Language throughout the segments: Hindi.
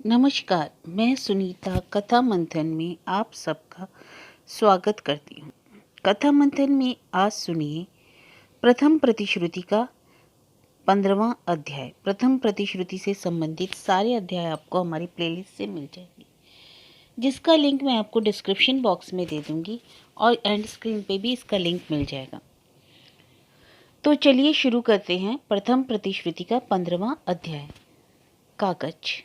नमस्कार, मैं सुनीता कथा मंथन में आप सबका स्वागत करती हूँ। कथा मंथन में आज सुनिए प्रथम प्रतिश्रुति का 15वां अध्याय। प्रथम प्रतिश्रुति से संबंधित सारे अध्याय आपको हमारी प्लेलिस्ट से मिल जाएंगे, जिसका लिंक मैं आपको डिस्क्रिप्शन बॉक्स में दे दूंगी और एंड स्क्रीन पे भी इसका लिंक मिल जाएगा। तो चलिए शुरू करते हैं प्रथम प्रतिश्रुति का 15वां अध्याय। कागज।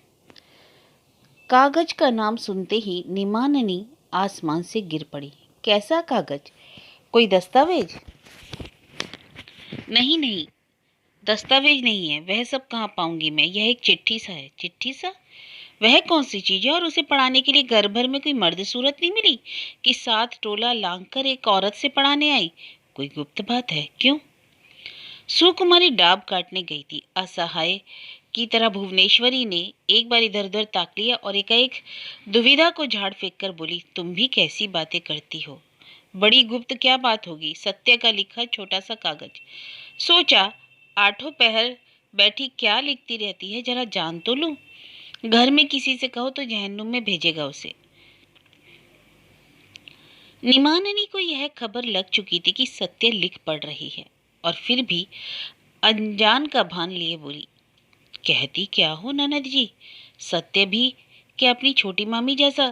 कागज का नाम सुनते ही निमाननी आसमान से गिर पड़ी। कैसा कागज? कोई दस्तावेज? नहीं नहीं, दस्तावेज नहीं है। वह सब कहाँ पाऊंगी मैं? यह एक चिट्ठी सा है। चिट्ठी सा? वह कौन सी चीज है? और उसे पढ़ाने के लिए घर भर में कोई मर्द सूरत नहीं मिली कि 7 टोला लांग कर एक औरत से पढ़ाने आई? कोई गुप्त बात है? क्यों? सुकुमारी डाब काटने गई थी। असहाय की तरह भुवनेश्वरी ने एक बार इधर उधर ताक लिया और एकाएक दुविधा को झाड़ फेंक कर बोली, तुम भी कैसी बातें करती हो? बड़ी गुप्त क्या बात होगी? सत्य का लिखा छोटा सा कागज। सोचा, आठों पहर बैठी क्या लिखती रहती है, जरा जान तो लूं। घर में किसी से कहो तो जहन्नुम में भेजेगा उसे। निमाननी को यह खबर लग चुकी थी कि सत्य लिख पढ़ रही है, और फिर भी अनजान का भान लिए बोली, कहती क्या हो ननद जी? सत्य भी क्या अपनी छोटी मामी जैसा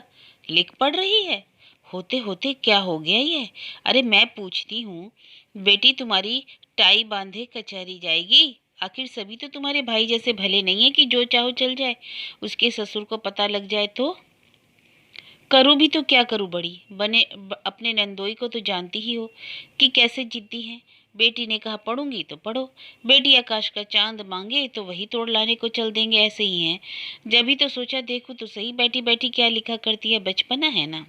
लिख पढ़ रही है? होते होते क्या हो गया ये? अरे मैं पूछती हूँ, बेटी तुम्हारी टाई बांधे कचहरी जाएगी? आखिर सभी तो तुम्हारे भाई जैसे भले नहीं है कि जो चाहो चल जाए। उसके ससुर को पता लग जाए तो? करूँ भी तो क्या करूँ बड़ी? अपने नंदोई को तो जानती ही हो कि कैसे जिद्दी हैं। बेटी ने कहा पढ़ूंगी तो पढ़ो। बेटी आकाश का चांद मांगे तो वही तोड़ लाने को चल देंगे, ऐसे ही हैं। जब ही तो सोचा देखूं तो सही बैठी बैठी क्या लिखा करती है, बचपना है ना।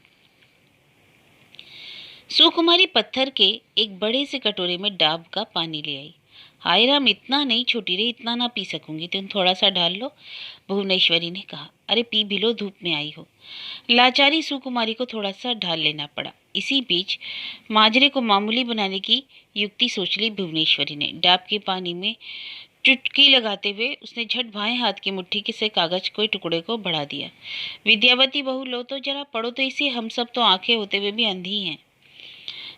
सुकुमारी पत्थर के एक बड़े से कटोरे में डाब का पानी ले आई। हाय राम, इतना नहीं छोटी रे, इतना ना पी सकूंगी, तुम थोड़ा सा डाल लो, भुवनेश्वरी ने कहा। अरे पी भी लो, धूप में आई हो। लाचारी सुकुमारी को थोड़ा सा ढाल लेना पड़ा। इसी बीच माजरे को मामूली बनाने की युक्ति सोच ली भुवनेश्वरी ने। डाब के पानी में चुटकी लगाते हुए उसने झट बाएं हाथ की मुट्ठी के से कागज के टुकड़े को बढ़ा दिया। विद्यावती बहू, लो तो जरा पढ़ो तो इसे, हम सब तो आंखें होते हुए भी अंधी हैं।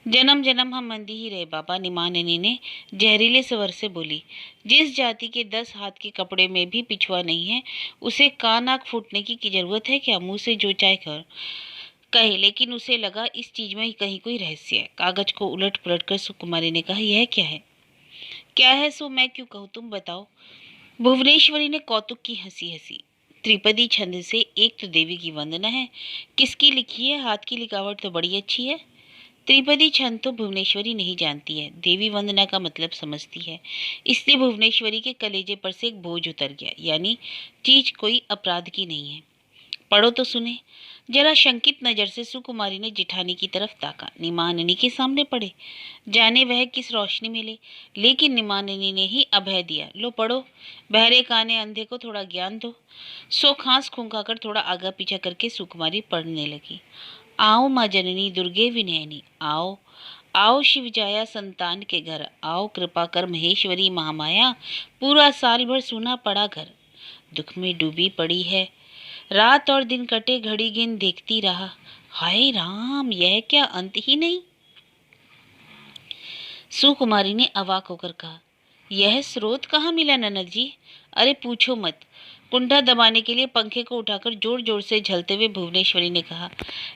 जन्म जन्म हम अंधी ही रहे बाबा, निमाननी ने जहरीले स्वर से बोली। जिस जाति के 10 हाथ के कपड़े में भी पिछुआ नहीं है, उसे कान आँख फूटने की जरूरत है क्या? मुंह से जो चाहे कर कहे, लेकिन उसे लगा इस चीज में कहीं कोई रहस्य है। कागज को उलट पुलट कर सुकुमारी ने कहा, यह क्या है? क्या है सो मैं क्यों कहूँ, तुम बताओ। भुवनेश्वरी ने कौतुक की हंसी हंसी। त्रिपदी छंद से एक तो देवी की वंदना है। किसकी लिखी है? हाथ की लिखावट तो बड़ी अच्छी है। त्रिपदी छंद तो भुवनेश्वरी नहीं जानती है, देवी वंदना का मतलब समझती है। इसलिए भुवनेश्वरी के कलेजे पर से एक बोझ उतर गया, यानी चीज कोई अपराध की नहीं है। पढ़ो तो सुने। जरा शंकित नजर से सुकुमारी ने जिठानी की तरफ ताका। निमाननी के सामने पढ़े, जाने वह किस रोशनी में ले, लेकिन निमाननी ने ही अभय दिया। लो पढ़ो, बहरे काने अंधे को थोड़ा ज्ञान दो। सो खांस खूंखा कर थोड़ा आगा पीछा करके सुकुमारी पढ़ने लगी। आओ माँ जननी दुर्गे विनयनी, आओ आओ शिव जाया संतान के घर, आओ कृपा कर महेश्वरी महामाया, पूरा साल भर सूना पड़ा घर। दुख में डूबी पड़ी है, रात और दिन कटे घड़ी गिन देखती रहा। हाय राम, यह क्या अंत ही नहीं? सुकुमारी ने अवाक होकर कहा, यह स्रोत कहाँ मिला ननद जी? अरे पूछो मत। कुंडा दबाने के लिए पंखे को उठाकर जोर जोर से झलते हुए भुवनेश्वरी ने कहा,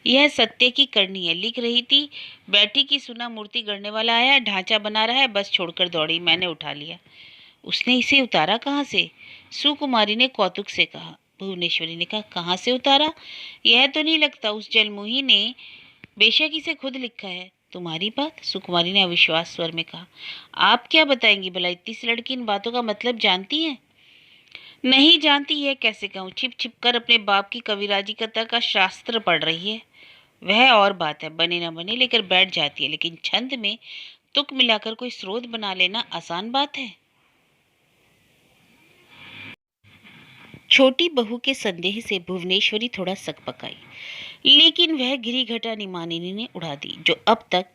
यह सत्य की करनी है। लिख रही थी, बैठी की सुना मूर्ति गढ़ने वाला आया, ढांचा बना रहा है, बस छोड़कर दौड़ी, मैंने उठा लिया। उसने इसे उतारा कहाँ से? सुकुमारी ने कौतुक से कहा। भुवनेश्वरी ने कहा, कहाँ से उतारा? यह तो नहीं लगता उस जलमुही ने बेशक इसे खुद लिखा है। तुम्हारी बात? सुकुमारी ने अविश्वास स्वर में कहा। आप क्या बताएंगी भला? इतनी सी लड़की इन बातों का मतलब जानती है? नहीं जानती है कैसे कहूँ, छिप छिप कर अपने बाप की कविराजी कथा का शास्त्र पढ़ रही है। वह और बात है, बने न बने लेकर बैठ जाती है, लेकिन छंद में तुक मिलाकर कोई स्रोत बना लेना आसान बात है। छोटी बहू के संदेह से भुवनेश्वरी थोड़ा सकपकाई, लेकिन वह गिरी घटा निमानिनी ने उड़ा दी, जो अब तक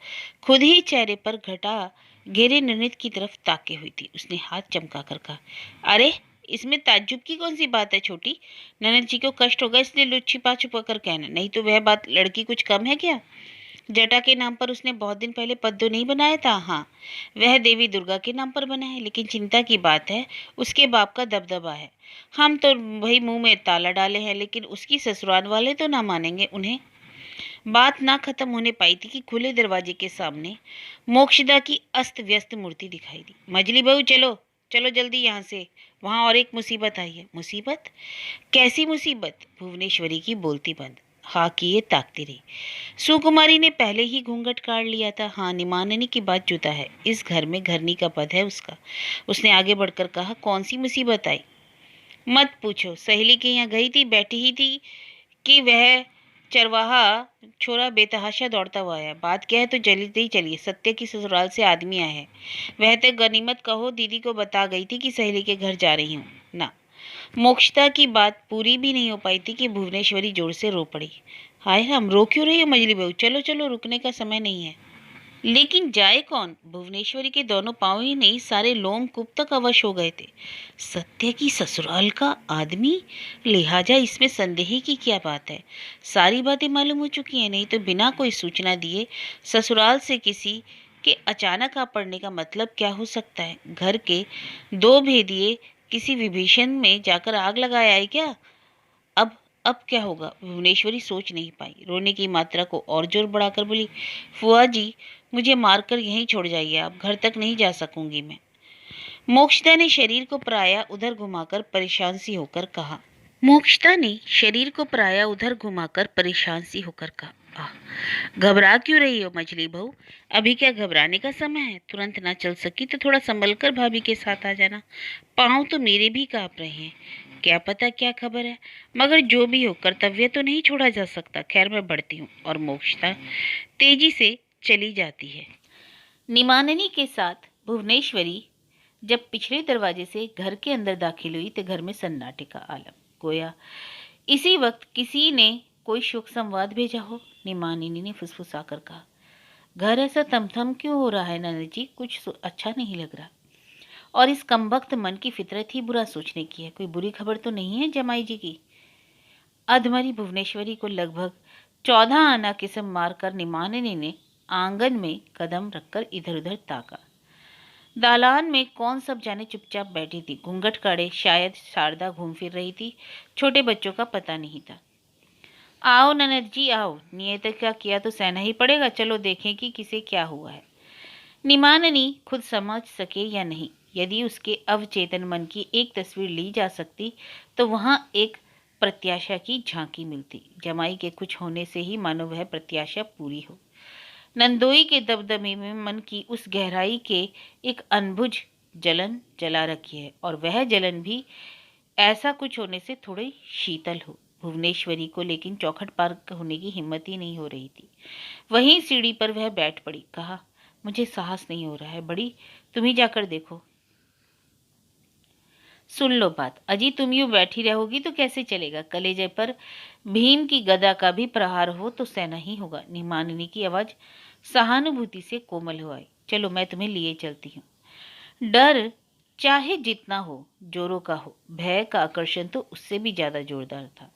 खुद ही चेहरे पर घटा घेरे ननित की तरफ ताके हुई थी। उसने हाथ चमका कर कहा, अरे इसमें ताज्जुब की कौन सी बात है छोटी? ननद जी को कष्ट होगा इसलिए लुच छिपा छुपा कर कहना, नहीं तो वह बात लड़की कुछ कम है क्या? जटा के नाम पर उसने बहुत दिन पहले पद्दो नहीं बनाया था? हाँ, वह देवी दुर्गा के नाम पर बना है, लेकिन चिंता की बात है उसके बाप का दबदबा है। हम तो भाई मुंह में ताला डाले हैं, लेकिन उसकी ससुराल वाले तो ना मानेंगे उन्हें। बात ना खत्म होने पाई थी कि खुले दरवाजे के सामने मोक्षदा की अस्त व्यस्त मूर्ति दिखाई दी। मजली बहू, चलो चलो जल्दी यहाँ से, वहाँ और एक मुसीबत आई है। मुसीबत? कैसी मुसीबत? भुवनेश्वरी की बोलती बंद, हाँ किए ताकती रही। सुकुमारी ने पहले ही घूंघट काट लिया था। हाँ, निमाननी की बात जुदा है, इस घर में घरनी का पद है उसका। उसने आगे बढ़कर कहा, कौन सी मुसीबत आई? मत पूछो, सहेली के यहाँ गई थी, बैठी ही थी कि वह चरवाहा छोरा बेतहाशा दौड़ता हुआ आया। बात क्या है तो जल्दी ही चलिए, सत्य की ससुराल से आदमी आया है। वह तो गनीमत कहो दीदी को बता गई थी कि सहेली के घर जा रही हूँ ना। मोक्षता की बात पूरी भी नहीं हो पाई थी कि भुवनेश्वरी जोर से रो पड़ी। हाय राम, रो क्यों रही हो मजली बहू? चलो चलो, रुकने का समय नहीं है। लेकिन जाए कौन? भुवनेश्वरी के दोनों पांव ही नहीं, सारे लोम कूप तक अवश हो गए थे। सत्य की ससुराल का आदमी? लिहाजा इसमें संदेह की क्या बात है? सारी बातें मालूम हो चुकी हैं, नहीं तो बिना कोई सूचना दिए ससुराल से किसी के अचानक आ पड़ने का मतलब क्या हो सकता है? घर के दो भेदिए किसी विभीषण में जाकर आग लगाया है क्या? अब अब क्या होगा? भुवनेश्वरी सोच नहीं पाई, रोने की मात्रा को और जोर बढ़ाकर बोली, फुआ जी, मुझे मारकर यहीं छोड़ जाइए, आप घर तक नहीं जा सकूंगी मैं। मोक्षदा ने शरीर को पराया उधर घुमाकर परेशान सी होकर कहा। मोक्षदा ने शरीर को पराया उधर घुमाकर परेशान सी होकर कहा, घबरा क्यों रही हो मछली बहू? अभी क्या घबराने का समय है? तुरंत ना चल सकी तो थोड़ा संभल कर भाभी के साथ आ जाना। पाँव तो मेरे भी कांप रहे हैं। क्या पता क्या खबर है, मगर जो भी हो कर्तव्य तो नहीं छोड़ा जा सकता। खैर मैं बढ़ती हूँ। और मोक्षता तेजी से चली जाती है। निमाननी के साथ भुवनेश्वरी जब पिछले दरवाजे से घर के अंदर दाखिल हुई तो घर में सन्नाटे का आलम। गोया इसी वक्त किसी ने कोई शोक संवाद भेजा हो। निमानिनी ने फुसफुसा कर कहा, घर ऐसा थमथम क्यों हो रहा है नंद जी? कुछ अच्छा नहीं लग रहा। और इस कमबख्त मन की फितरत ही बुरा सोचने की है। कोई बुरी खबर तो नहीं है जमाई जी की? अधमरी भुवनेश्वरी को लगभग 14 आना किस्म मारकर निमानिनी ने आंगन में कदम रखकर इधर उधर ताका। दालान में कौन सब जाने चुपचाप बैठी थी, घूंघट काढ़े। शायद शारदा घूम फिर रही थी, छोटे बच्चों का पता नहीं था। आओ ननद जी आओ, नियत क्या किया तो सहना ही पड़ेगा। चलो देखें कि किसे क्या हुआ है। निमाननी खुद समझ सके या नहीं, यदि उसके अवचेतन मन की एक तस्वीर ली जा सकती तो वहां एक प्रत्याशा की झांकी मिलती। जमाई के कुछ होने से ही मानो वह प्रत्याशा पूरी हो। नंदोई के दबदबे में मन की उस गहराई के एक अनबुझ जलन जला रखी है, और वह जलन भी ऐसा कुछ होने से थोड़ी शीतल हो। भुवनेश्वरी को लेकिन चौखट पार होने की हिम्मत ही नहीं हो रही थी। वहीं सीढ़ी पर वह बैठ पड़ी। कहा, मुझे साहस नहीं हो रहा है बड़ी, तुम ही जाकर देखो। सुन लो बात, अजी तुम यूं बैठी रहोगी तो कैसे चलेगा? कलेजे पर भीम की गदा का भी प्रहार हो तो सहना ही होगा। निमानिनी की आवाज सहानुभूति से कोमल हो आई। चलो मैं तुम्हें लिए चलती हूँ। डर चाहे जितना हो, जोरों का हो, भय का आकर्षण तो उससे भी ज्यादा जोरदार था।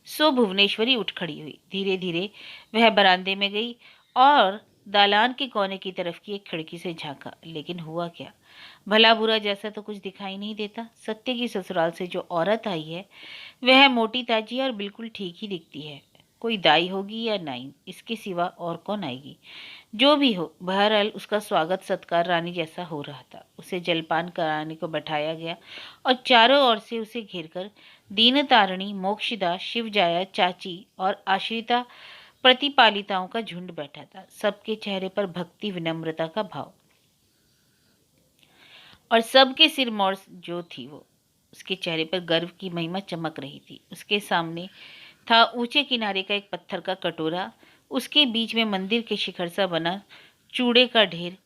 सो भुवनेश्वरी उठ खड़ी हुई। धीरे धीरे वह बरामदे में गई और दालान के कोने की तरफ की एक खिड़की से झांका। लेकिन हुआ क्या? भला बुरा जैसा तो कुछ दिखाई नहीं देता। सत्य की ससुराल से जो औरत आई है वह मोटी ताजी और बिल्कुल ठीक ही दिखती है। कोई दाई होगी या नाई, इसके सिवा और कौन आएगी? जो भी हो, बहरहाल उसका स्वागत सत्कार रानी जैसा हो रहा था। उसे जलपान कराने को बैठाया गया और चारों ओर से उसे घेरकर दीन तारिणी, मोक्षदा, शिवजाया, चाची और आश्रिता प्रतिपालिताओं का झुंड बैठा था। सबके चेहरे पर भक्ति विनम्रता का भाव, और सबके सिर मोड़ जो थी वो, उसके चेहरे पर गर्व की महिमा चमक रही थी। उसके सामने था ऊंचे किनारे का एक पत्थर का कटोरा, उसके बीच में मंदिर के शिखर सा बना चूड़े का ढेर,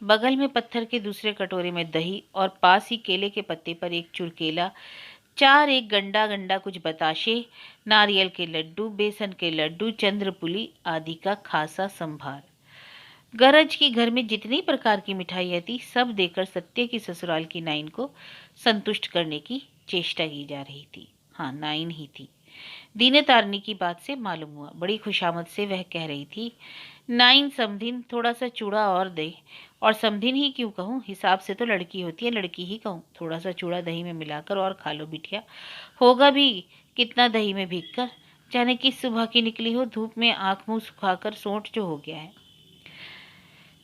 बगल में पत्थर के दूसरे कटोरे में दही, और पास ही केले के पत्ते पर एक चुरकेला, चार एक गंडा गंडा कुछ बताशे, नारियल के लड्डू, बेसन के लड्डू, चंद्रपुली आदि का खासा संभार। गरज की घर में जितनी प्रकार की मिठाइयाँ थी सब देकर सत्य की ससुराल की नाइन को संतुष्ट करने की चेष्टा की जा रही थी। हाँ, नाइन ही थी। दीने तारनी की बात से मालूम हुआ। बड़ी खुशामद से वह कह रही थी, नाइन समधिन थोड़ा सा चूड़ा और दे। और समधिन ही क्यों कहूँ, हिसाब से तो लड़की होती है, लड़की ही कहूँ। थोड़ा सा चूड़ा दही में मिलाकर और खा लो बिटिया। होगा भी कितना दही में भीग कर, जाने किस सुबह की निकली हो, धूप में आंख मुंह सुखाकर सोंठ जो हो गया है।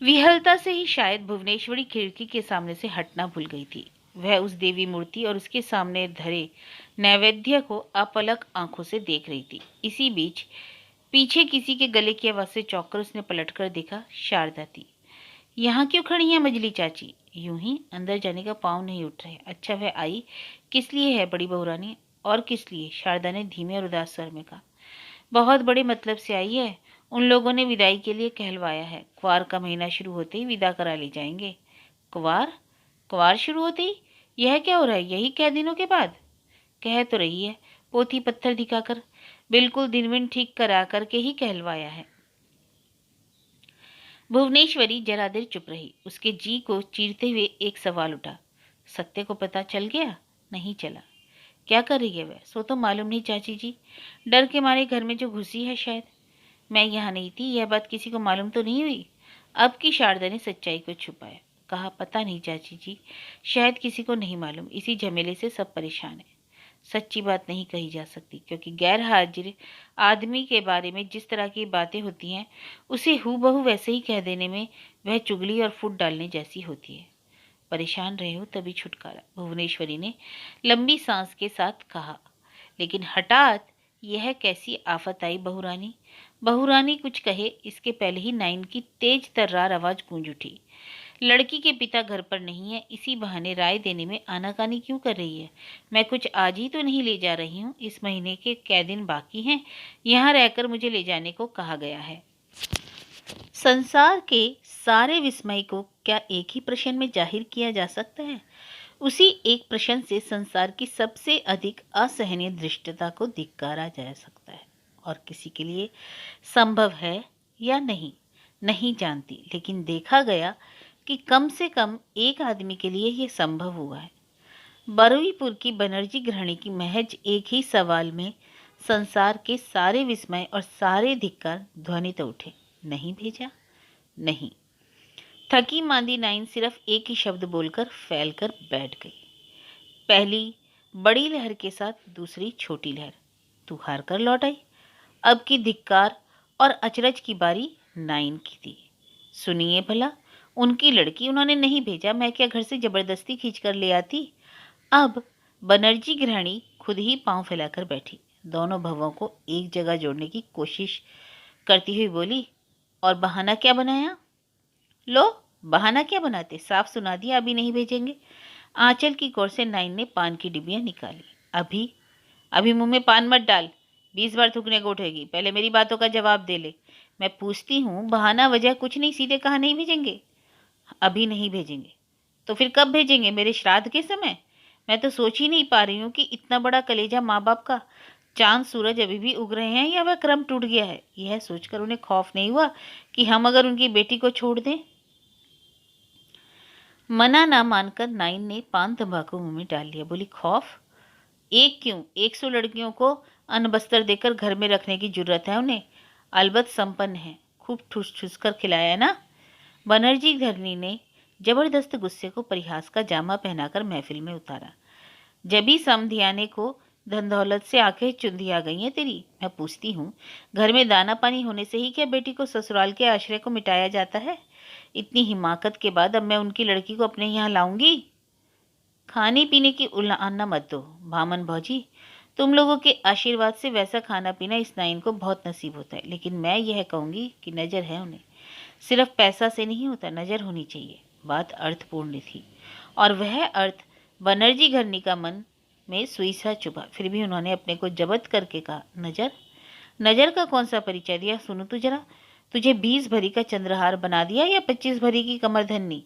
विहलता से ही शायद भुवनेश्वरी खिड़की के सामने से हटना भूल गई थी। वह उस देवी मूर्ति और उसके सामने धरे नैवेद्य को अपलक आंखों से देख रही थी। इसी बीच पीछे किसी के गले की आवाज से चौंककर उसने पलटकर देखा, शारदा थी। यहाँ क्यों खड़ी हैं मजली चाची? यूं ही, अंदर जाने का पाँव नहीं उठ रहे। अच्छा, वह आई किस लिए है बड़ी बहुरानी? और किस लिए? शारदा ने धीमे और उदास स्वर में कहा। बहुत बड़े मतलब से आई है। उन लोगों ने विदाई के लिए कहलवाया है। क्वार का महीना शुरू होते ही विदा करा ले जाएंगे। क्वार? क्वार शुरू होते ही? यह क्या हो रहा है? यही क्या दिनों के बाद? कह तो रही है, पोथी पत्थर दिखाकर। बिल्कुल दिन विन ठीक करा करके ही कहलवाया है। भुवनेश्वरी जरा देर चुप रही। उसके जी को चीरते हुए एक सवाल उठा। सत्य को पता चल गया? नहीं चला। क्या कर रही है वह? सो तो मालूम नहीं चाची जी। डर के मारे घर में जो घुसी है शायद। मैं यहाँ नहीं थी, यह बात किसी को मालूम तो नहीं हुई? अब की शारदा ने सच्चाई को छुपाया। कहा, पता नहीं चाची जी, शायद किसी को नहीं मालूम। इसी झमेले से सब परेशान है। सच्ची बात नहीं कही जा सकती, क्योंकि गैर हाजिर आदमी के बारे में जिस तरह की बातें होती हैं, उसे हूबहू वैसे ही कह देने में वह चुगली और फुट डालने जैसी होती है। परेशान रहे हो तभी छुटकारा, भुवनेश्वरी ने लंबी सांस के साथ कहा। लेकिन हठात यह कैसी आफत आई बहुरानी? बहुरानी कुछ कहे इसके पहले ही नाइन की तेज तर्रार आवाज गूंज उठी। लड़की के पिता घर पर नहीं है, इसी बहाने राय देने में आनाकानी क्यों कर रही है? मैं कुछ आज ही तो नहीं ले जा रही हूँ। इस महीने के कै दिन बाकी हैं। यहाँ रहकर मुझे ले जाने को कहा गया है। संसार के सारे विस्मय को क्या एक ही प्रश्न में जाहिर किया जा सकता है? उसी एक प्रश्न से संसार की सबसे अधिक असहनीय दृष्टता को धिक्कारा जा सकता है। और किसी के लिए संभव है या नहीं, नहीं जानती, लेकिन देखा गया कि कम से कम एक आदमी के लिए यह संभव हुआ है। बरुईपुर की बनर्जी गृहिणी की महज एक ही सवाल में संसार के सारे विस्मय और सारे धिक्कार ध्वनित उठे। नहीं भेजा? नहीं। थकी मांदी नाइन सिर्फ एक ही शब्द बोलकर फैलकर बैठ गई। पहली बड़ी लहर के साथ दूसरी छोटी लहर। तू हार कर लौट आई। अब की धिक्कार और अचरज की बारी नाइन की थी। सुनिए भला, उनकी लड़की, उन्होंने नहीं भेजा। मैं क्या घर से जबरदस्ती खींच कर ले आती? अब बनर्जी गृहिणी खुद ही पांव फैलाकर बैठी, दोनों भवों को एक जगह जोड़ने की कोशिश करती हुई बोली, और बहाना क्या बनाया? लो, बहाना क्या बनाते? साफ सुना दिया, अभी नहीं भेजेंगे। आंचल की कोर से नाइन ने पान की डिब्बियां निकाली। अभी? अभी मुंह में पान मत डाल, 20 बार थूकने को उठेगी। पहले मेरी बातों का जवाब दे ले। मैं पूछती हूँ, बहाना वजह कुछ नहीं, सीधे कहा नहीं भेजेंगे। अभी नहीं भेजेंगे। तो फिर कब भेजेंगे? मेरे श्राद्ध के समय? मैं तो सोच ही नहीं पा रही हूँ कि इतना बड़ा कलेजा माँ बाप का। चांद सूरज अभी भी उग रहे हैं या वह क्रम टूट गया है? यह सोचकर उन्हें खौफ नहीं हुआ कि हम अगर उनकी बेटी को छोड़ दें? मना ना मानकर नाइन ने पान तंबाकू मुंह में डाल लिया। बोली, खौफ? एक क्यों, 100 लड़कियों को अन्न बस्तर देकर घर में रखने की जरूरत है उन्हें। अलबत्त संपन्न है, खूब ठूस ठूस कर खिलाया ना। बनर्जी धरनी ने जबरदस्त गुस्से को परिहास का जामा पहनाकर महफिल में उतारा। जबी समधियाने को धन दौलत से आंखें चुंधी आ गई हैं तेरी। मैं पूछती हूँ, घर में दाना पानी होने से ही क्या बेटी को ससुराल के आश्रय को मिटाया जाता है? इतनी हिमाकत के बाद अब मैं उनकी लड़की को अपने यहाँ लाऊंगी? खाने पीने की उल्लाना मत दो भामन भौजी। तुम लोगों के आशीर्वाद से वैसा खाना पीना इस नाइन को बहुत नसीब होता है। लेकिन मैं यह कहूँगी कि नज़र है उन्हें। सिर्फ पैसा से नहीं होता, नज़र होनी चाहिए। बात अर्थपूर्ण थी, और वह अर्थ बनर्जी घरनी का मन में सुई सा चुभा। फिर भी उन्होंने अपने को जब्त करके कहा, नज़र? नज़र का कौन सा परिचय दिया? सुनो तो जरा, तुझे 20 भरी का चंद्रहार बना दिया या 25 भरी की कमरधन्नी?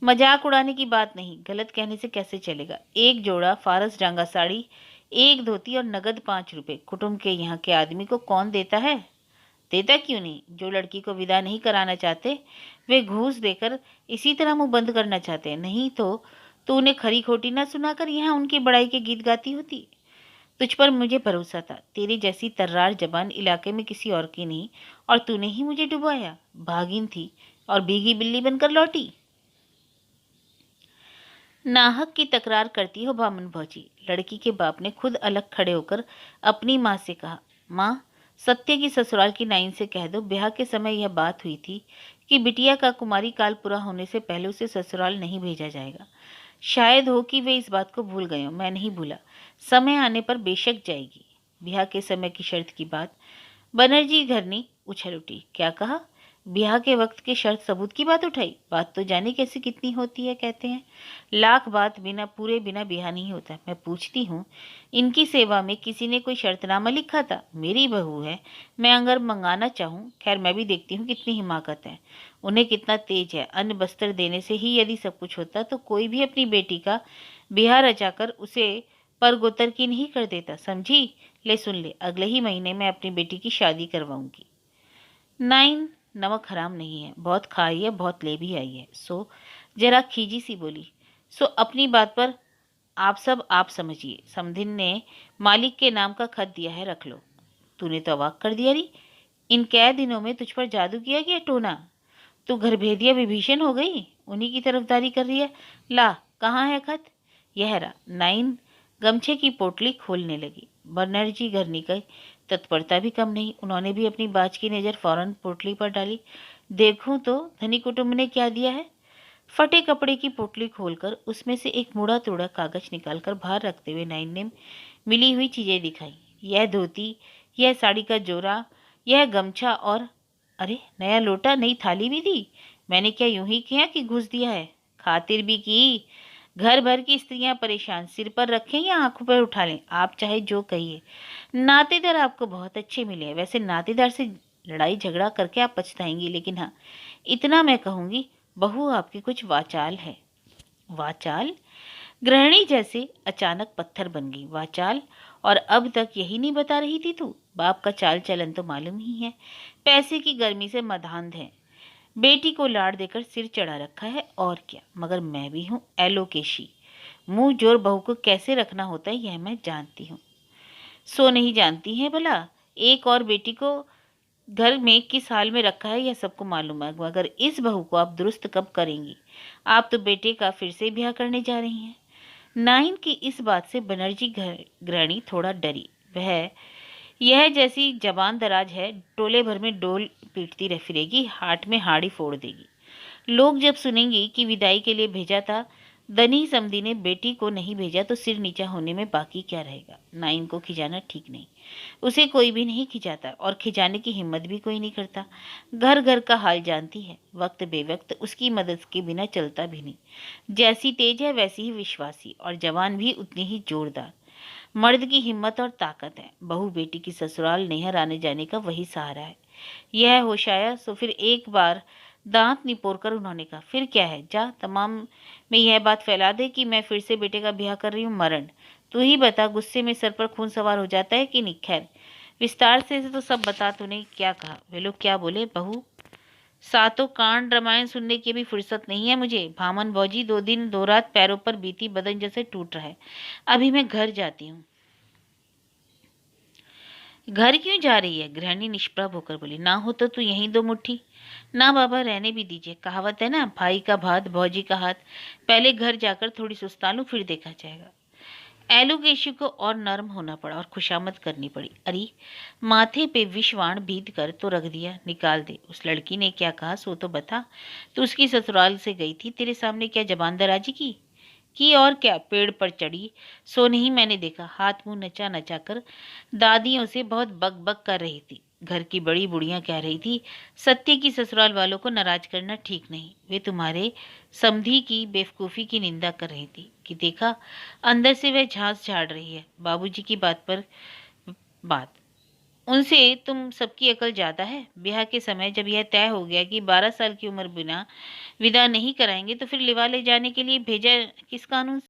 मजाक उड़ाने की बात नहीं, गलत कहने से कैसे चलेगा। एक जोड़ा फारस डांगा साड़ी, एक धोती और नगद 5 रुपए कुटुंब के यहाँ के आदमी को कौन देता है? देता क्यों नहीं? जो लड़की को विदा नहीं कराना चाहते वे घूस देकर इसी तरह मुंह बंद करना चाहते हैं। नहीं तो तो उन्हें खरी खोटी ना सुनाकर यहाँ उनकी बड़ाई के गीत गाती होती। तुझ पर मुझे भरोसा था, तेरी जैसी तर्रार जबान इलाके में किसी और की नहीं, और तूने ही मुझे डुबाया। भागिन थी और भीगी बिल्ली बनकर लौटी। नाहक की तकरार करती हो बामन भौजी। लड़की के बाप ने खुद अलग खड़े होकर अपनी माँ से कहा, माँ, सत्य की ससुराल की नाइन से कह दो, ब्याह के समय यह बात हुई थी कि बिटिया का कुमारी काल पूरा होने से पहले उसे ससुराल नहीं भेजा जाएगा। शायद हो कि वे इस बात को भूल गए हो, मैं नहीं भूला। समय आने पर बेशक जाएगी। ब्याह के समय की शर्त की बात बनर्जी घरनी उछल उठी। क्या कहा? ब्याह के वक्त के शर्त सबूत की बात उठाई। बात तो जाने कैसी कितनी होती है। कहते हैं लाख बात बिना ब्याह नहीं होता। मैं पूछती हूँ, इनकी सेवा में किसी ने कोई शर्तनामा लिखा था? मेरी बहू है, मैं अगर मंगाना चाहूँ। खैर, मैं भी देखती हूँ कितनी हिमाकत है, उन्हें कितना तेज है। अन्न बस्त्र देने से ही यदि सब कुछ होता तो कोई भी अपनी बेटी का ब्याह रचाकर उसे परगोतर की नहीं कर देता। समझी? ले सुन ले, अगले ही महीने मैं अपनी बेटी की शादी करवाऊंगी। नाइन नमक हराम नहीं है, बहुत खाई है, बहुत ले भी आई है। सो जरा खीजी सी बोली, सो अपनी बात पर आप समझिए। समधिन ने मालिक के नाम का खत दिया है, रख लो। तूने तो अवाक कर दिया री। इन कै दिनों में तुझ पर जादू किया गया टोना? तू घर भेदिया विभीषण हो गई, उन्हीं की तरफदारी कर रही है। ला, कहाँ है खत? यह रहा। नाइन गमछे की पोटली खोलने लगी। बनर्जी घरनी की तत्परता भी कम नहीं। उन्होंने भी अपनी बाज की नज़र फौरन पोटली पर डाली। देखूं तो धनी कुटुंब ने क्या दिया है। फटे कपड़े की पोटली खोलकर उसमें से एक मुड़ा तोड़ा कागज निकालकर बाहर रखते हुए नाइन ने मिली हुई चीजें दिखाई। यह धोती, यह साड़ी का जोरा, यह गमछा और अरे, नया लोटा, नई थाली भी दी। मैंने क्या यूं ही किया कि घुस दिया है? खातिर भी की। घर भर की स्त्रियां परेशान, सिर पर रखें या आंखों पर उठा लें, आप चाहे जो कहिए। नातेदार आपको बहुत अच्छे मिले हैं। वैसे नातेदार से लड़ाई झगड़ा करके आप पछताएंगी, लेकिन हाँ, इतना मैं कहूंगी, बहू आपकी कुछ वाचाल है। वाचाल? गृहिणी जैसे अचानक पत्थर बन गई। वाचाल? और अब तक यही नहीं बता रही थी तू? बाप का चाल चलन तो मालूम ही है, पैसे की गर्मी से मधांध है। बेटी को लाड़ देकर सिर चढ़ा रखा है, और क्या। मगर मैं भी हूँ एलोकेशी। मुंह जोर बहू को कैसे रखना होता है यह मैं जानती हूँ। सो नहीं जानती है भला? एक और बेटी को घर में किस हाल में रखा है यह सबको मालूम है, मगर इस बहू को आप दुरुस्त कब करेंगी? आप तो बेटे का फिर से ब्याह करने जा रही हैं। नाइन की इस बात से बनर्जी गृहिणी थोड़ा डरी। वह यह जैसी जबान दराज है, टोले भर में डोल पीटती रह फिरेगी, हाट में हाड़ी फोड़ देगी। लोग जब सुनेंगी कि विदाई के लिए भेजा था दनी समधी ने, बेटी को नहीं भेजा, तो सिर नीचा होने में बाकी क्या रहेगा। नाइन को खिजाना ठीक नहीं। उसे कोई भी नहीं खिजाता, और खिजाने की हिम्मत भी कोई नहीं करता। घर घर का हाल जानती है, वक्त बेवक्त उसकी मदद के बिना चलता भी नहीं। जैसी तेज है वैसी ही विश्वासी, और जवान भी उतनी ही जोरदार। मर्द की हिम्मत और ताकत है। बहू बेटी की ससुराल नैहर आने जाने का वही सहारा है। यह होशाया सो फिर एक बार दांत निपोरकर उन्होंने कहा, फिर क्या है, जा तमाम में यह बात फैला दे कि मैं फिर से बेटे का ब्याह कर रही हूँ। मरण तू ही बता, गुस्से में सर पर खून सवार हो जाता है कि नहीं? खैर, विस्तार से तो सब बता। तूने क्या कहा? वे लोग क्या बोले? बहू, सातों कांड रामायण सुनने की भी फुर्सत नहीं है मुझे। भामन भौजी 2 दिन 2 रात पैरों पर बीती बदन जैसे टूट रहा है। अभी मैं घर जाती हूँ। घर क्यों जा रही है? गृहिणी निष्प्रभ होकर बोली। ना हो तो तू यहीं दो मुट्ठी। ना बाबा, रहने भी दीजिए। कहावत है ना, भाई का भात भौजी का हाथ। पहले घर जाकर थोड़ी सुस्ता लूं, फिर देखा जाएगा। एलोकेशी को और नर्म होना पड़ा और खुशामद करनी पड़ी। अरे, माथे पे विषवाण बीत कर तो रख दिया, निकाल दे। उस लड़की ने क्या कहा सो तो बता। तू उसकी ससुराल से गई थी, तेरे सामने क्या जबान दराजी की और क्या, पेड़ पर चढ़ी। सो नहीं मैंने देखा, हाथ मुंह नचा नचा कर दादियों से बहुत बक बक कर रही थी। घर की बड़ी बुढ़ियां कह रही थी, सत्य की ससुराल वालों को नाराज करना ठीक नहीं। वे तुम्हारे समधी की बेवकूफ़ी की निंदा कर रही थी कि देखा, अंदर से वह झांस झाड़ रही है। बाबूजी की बात पर बात, उनसे तुम सबकी अकल ज़्यादा है। ब्याह के समय जब यह तय हो गया कि 12 साल की उम्र बिना विदा नहीं कराएंगे, तो फिर लिवा ले जाने के लिए भेजा किस कानून से?